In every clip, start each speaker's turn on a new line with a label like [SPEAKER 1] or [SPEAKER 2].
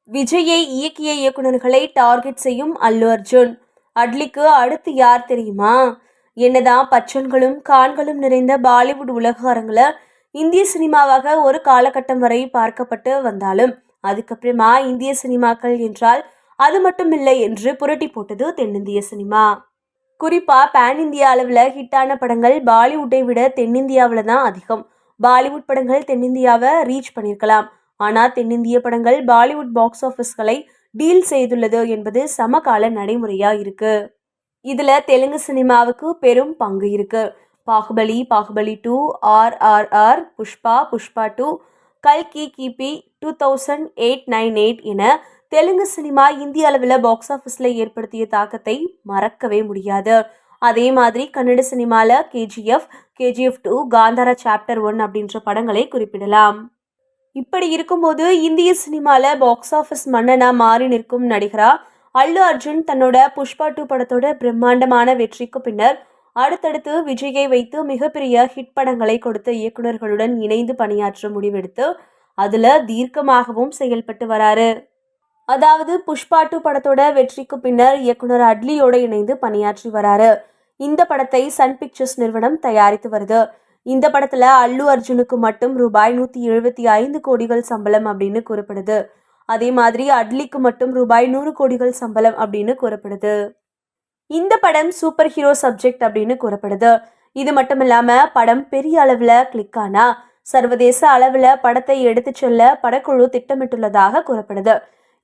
[SPEAKER 1] விஜயை இயக்கிய இயக்குநர்களை டார்கெட் செய்யும் அல்லு அர்ஜுன். அட்லிக்கு அடுத்து யார் தெரியுமா? என்னதான் பச்சன்களும் கான்களும் நிறைந்த பாலிவுட் உலக அரங்குல இந்திய சினிமாவாக ஒரு காலகட்டம் வரை பார்க்கப்பட்டு வந்தாலும் அதுக்கப்புறமா இந்திய சினிமாக்கள் என்றால் அது மட்டும் இல்லை என்று புரட்டி போட்டது தென்னிந்திய சினிமா. குறிப்பா பேன் இந்தியா அளவில் ஹிட்டான படங்கள் பாலிவுட்டை விட தென்னிந்தியாவில் தான் அதிகம். பாலிவுட் படங்கள் தென்னிந்தியாவை ரீச் பண்ணியிருக்கலாம். ஆனால் தென்னிந்திய படங்கள் பாலிவுட் பாக்ஸ் ஆஃபீஸ்களை டீல் செய்துள்ளது என்பது சமகால நடைமுறையா இருக்கு. இதுல தெலுங்கு சினிமாவுக்கு பெரும் பங்கு இருக்கு. பாகுபலி, பாகுபலி 2, RRR, புஷ்பா, புஷ்பா 2, கல்கி, கிபி 2008-98 என தெலுங்கு சினிமா இந்திய அளவில் பாக்ஸ் ஆஃபீஸில் ஏற்படுத்திய தாக்கத்தை மறக்கவே முடியாது. அதே மாதிரி கன்னட சினிமாவில் KGF 2, காந்தாரா சாப்டர் 1 அப்படின்ற படங்களை குறிப்பிடலாம். இப்படி இருக்கும்போது இந்திய சினிமாவில் பாக்ஸ் ஆஃபீஸ் மன்னனா மாறி நிற்கும் நடிகரா அல்லு அர்ஜுன் தன்னோட புஷ்பா 2 படத்தோட பிரம்மாண்டமான வெற்றிக்கு பின்னர் அடுத்தடுத்து விஜயை வைத்து மிகப்பெரிய ஹிட் படங்களை கொடுத்த இயக்குநர்களுடன் இணைந்து பணியாற்ற முடிவெடுத்து அதுல தீர்க்கமாகவும் செயல்பட்டு வராரு. அதாவது புஷ்பா 2 படத்தோட வெற்றிக்கு பின்னர் இயக்குனர் அட்லியோட இணைந்து பணியாற்றி வராரு. இந்த படத்தை சன் பிக்சர்ஸ் நிறுவனம் தயாரித்து வருது. இந்த படத்துல அல்லு அர்ஜுனுக்கு மட்டும் ரூபாய் 175 கோடிகள் சம்பளம் அப்படின்னு கூறப்படுது. அதே மாதிரி அட்லிக்கு மட்டும் ரூபாய் 100 கோடிகள் சம்பளம் அப்படின்னு கூறப்படுது. இந்த படம் சூப்பர் ஹீரோ சப்ஜெக்ட் அப்படின்னு கூறப்படுது. இது மட்டும் இல்லாம படம் பெரிய அளவுல கிளிக் ஆனா சர்வதேச அளவுல படத்தை எடுத்து செல்ல படக்குழு திட்டமிட்டுள்ளதாக கூறப்படுது.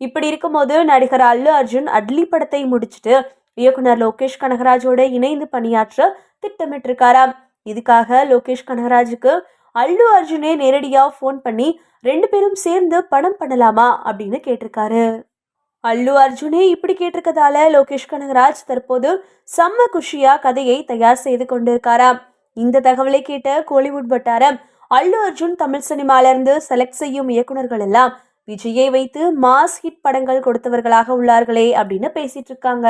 [SPEAKER 1] இப்படி இருக்கும்போது நடிகர் அல்லு அர்ஜுன் அட்லி படத்தை முடிச்சுட்டு இயக்குனர் லோகேஷ் கனகராஜோட இணைந்து பணியாற்ற திட்டமிட்டிருக்காராம். இதுக்காக லோகேஷ் கனகராஜுக்கு அல்லு அர்ஜுனே நேரடியா போன் பண்ணி 2 பேரும் சேர்ந்து படம் பண்ணலாமா அப்படின்னு கேட்டிருக்காரு. அல்லு அர்ஜுனே இப்படி கேட்டிருக்கதால லோகேஷ் கனகராஜ் தற்போது செம்ம குஷியா கதையை தயார் செய்து கொண்டிருக்காராம். இந்த தகவலை கேட்ட கோலிவுட் வட்டாரம் அல்லு அர்ஜுன் தமிழ் சினிமால இருந்து செலக்ட் செய்யும் இயக்குநர்கள் எல்லாம் விஜயை வைத்து மாஸ் ஹிட் படங்கள் கொடுத்தவர்களாக உள்ளார்களே அப்படின்னு பேசிட்டு இருக்காங்க.